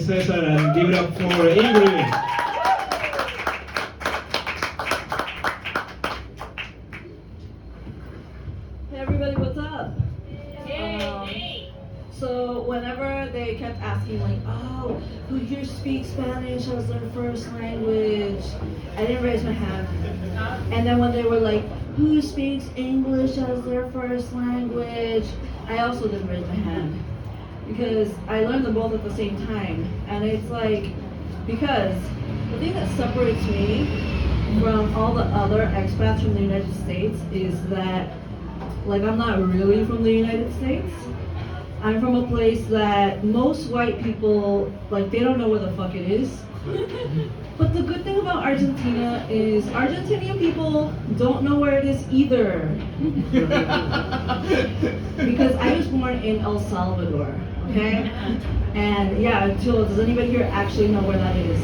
Cesar and give it up for Ingrid. Hey everybody, what's up? So whenever they kept asking like, oh, who here speaks Spanish as their first language? I didn't raise my hand. And then when they were like, who speaks English as their first language? I also didn't raise my hand. Because I learned them both at the same time. And it's like, because the thing that separates me from all the other expats from the United States is that, like, I'm not really from the United States. I'm from a place that most white people, like, they don't know where the fuck it is. But the good thing about Argentina is Argentinian people don't know where it is either. Because I was born in El Salvador, okay? And yeah, does anybody here actually know where that is?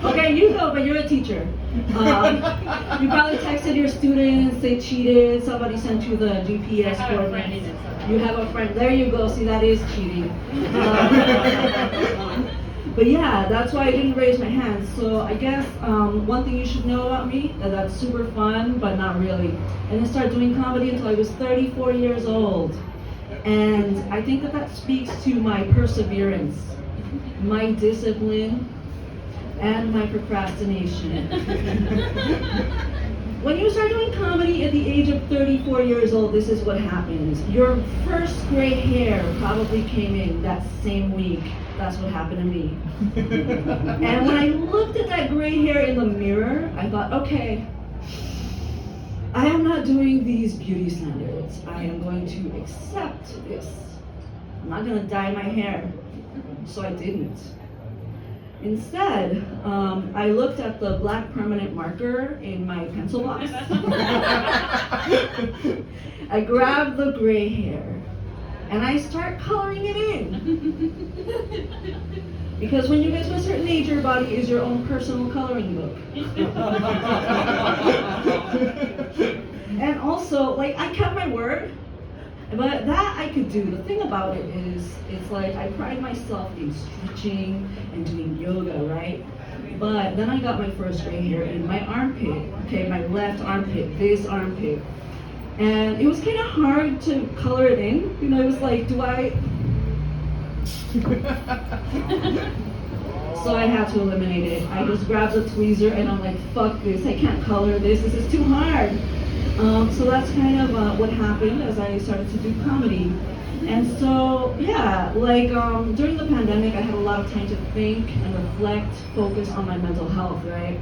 Okay, you know, but you're a teacher. You probably texted your students, they cheated, somebody sent you the GPS coordinates. You have a friend, there you go, see that is cheating. But yeah, that's why I didn't raise my hand. So I guess one thing you should know about me, that's super fun, but not really. I didn't start doing comedy until I was 34 years old. And I think that speaks to my perseverance, my discipline, and my procrastination. When you start doing comedy at the age of 34 years old, this is what happens. Your first gray hair probably came in that same week. That's what happened to me. And when I looked at that gray hair in the mirror, I thought, okay, I am not doing these beauty standards. I am going to accept this. I'm not going to dye my hair. So I didn't. Instead, I looked at the black permanent marker in my pencil box. I grabbed the gray hair and I start coloring it in. Because when you get to a certain age, your body is your own personal coloring book. And also, like, I kept my word. But that I could do. The thing about it is, it's like I pride myself in stretching and doing yoga, right? But then I got my first gray hair in my armpit, okay, my left armpit, this armpit. And it was kind of hard to color it in. You know, it was like, do I? So I had to eliminate it. I just grabbed a tweezer and I'm like, fuck this, I can't color this is too hard. So that's kind of what happened as I started to do comedy. And so, yeah, like during the pandemic, I had a lot of time to think and reflect, focus on my mental health, right?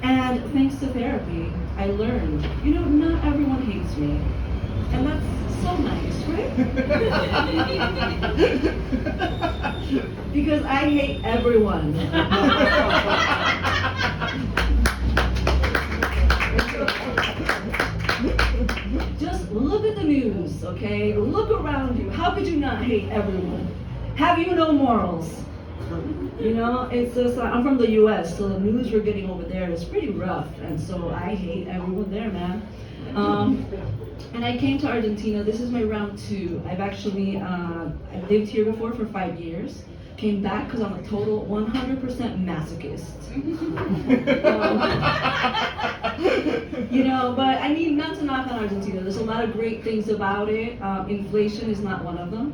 And thanks to therapy, I learned, you know, not everyone hates me. And that's so nice, right? Because I hate everyone. Just look at the news, okay? Look around you. How could you not hate everyone? Have you no morals? You know, it's just, I'm from the US, so the news we're getting over there is pretty rough, and so I hate everyone there, man. And I came to Argentina. This is my round 2. I've actually, I've lived here before for 5 years. Came back because I'm a total 100% masochist. You know, but I mean, not to knock on Argentina. There's a lot of great things about it. Inflation is not one of them.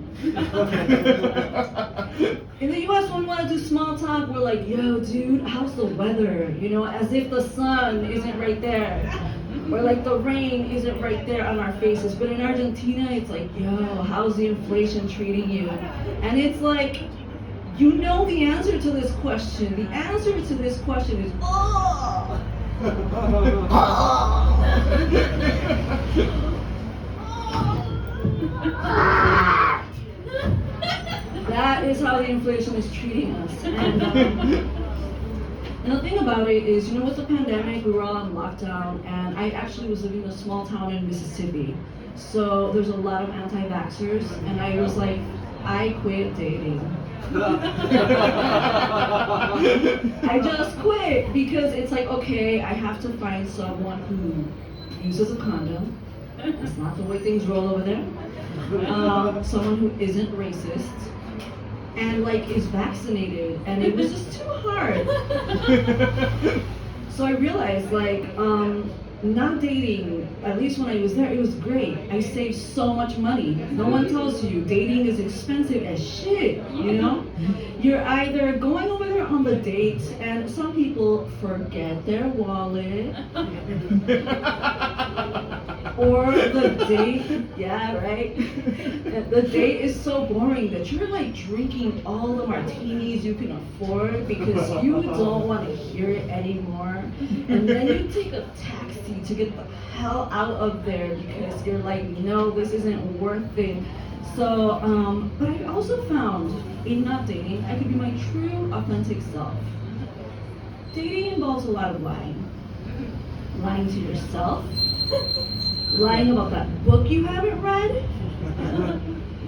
In the US, when we want to do small talk, we're like, yo, dude, how's the weather? You know, as if the sun isn't right there. Or like the rain isn't right there on our faces. But in Argentina, it's like, yo, how's the inflation treating you? And it's like, you know the answer to this question. The answer to this question is, oh! That is how the inflation is treating us. And the thing about it is, you know, with the pandemic, we were all on lockdown, and I actually was living in a small town in Mississippi. So there's a lot of anti-vaxxers, and I was like, I quit dating. I just quit because it's like, okay, I have to find someone who uses a condom. That's not the way things roll over there. Someone who isn't racist. and like is vaccinated, and it was just too hard. So I realized like not dating, at least when I was there, it was great. I saved so much money. No one tells you dating is expensive as shit, you know? You're either going over there on the date, and some people forget their wallet, or the date, yeah, right? The date is so boring that you're like drinking all the martinis you can afford because you don't want to hear it anymore. And then you take a taxi to get the hell out of there because you're like, no, this isn't worth it. So, but I also found in not dating, I could be my true, authentic self. Dating involves a lot of lying. Lying to yourself, lying about that book you haven't read,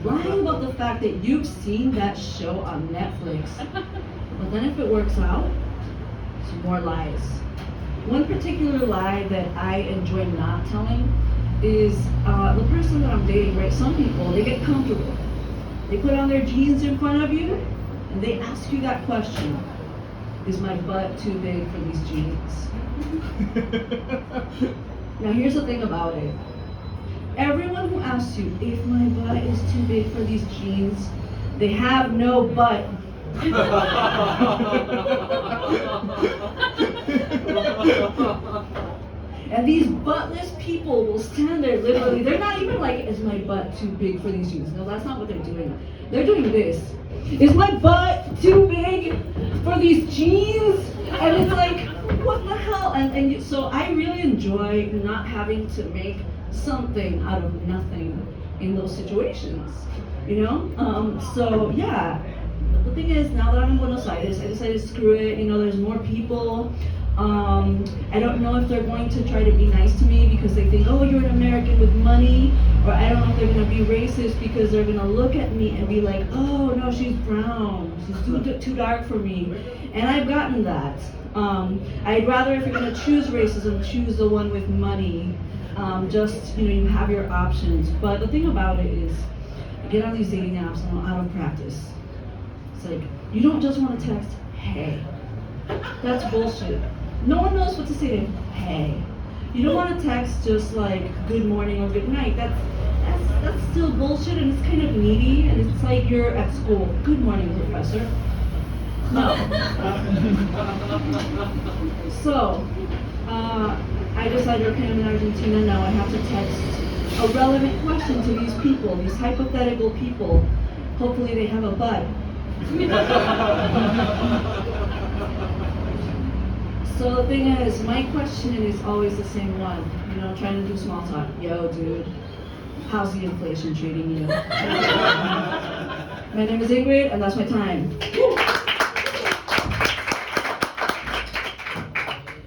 lying about the fact that you've seen that show on Netflix. But then if it works out, some more lies. One particular lie that I enjoy not telling is the person that I'm dating, right? Some people, they get comfortable. They put on their jeans in front of you, and they ask you that question. Is my butt too big for these jeans? Now here's the thing about it. Everyone who asks you if my butt is too big for these jeans, they have no butt. And these buttless people will stand there literally. They're not even like, is my butt too big for these jeans? No, that's not what they're doing. They're doing this. Is my butt too big for these jeans? And it's like, what the hell? So I really enjoy not having to make something out of nothing in those situations, you know? So yeah, the thing is, now that I'm in Buenos Aires, I decided to screw it. You know, there's more people. I don't know if they're going to try to be nice to me because they think, oh, you're an American with money, or I don't know if they're going to be racist because they're going to look at me and be like, oh, no, she's brown, she's too dark for me. And I've gotten that. I'd rather, if you're going to choose racism, choose the one with money. Just, you know, you have your options. But the thing about it is, you get on these dating apps and I'm out of practice. It's like, you don't just want to text, hey. That's bullshit. No one knows what to say to hey. You don't want to text just like good morning or good night. That's still bullshit, and it's kind of needy, and it's like you're at school. Good morning, professor. No. So, I decided, okay, I'm in Argentina now. I have to text a relevant question to these people, these hypothetical people. Hopefully they have a butt. So the thing is, my question is always the same one. You know, trying to do small talk. Yo, dude, how's the inflation treating you? My name is Ingrid, and that's my time.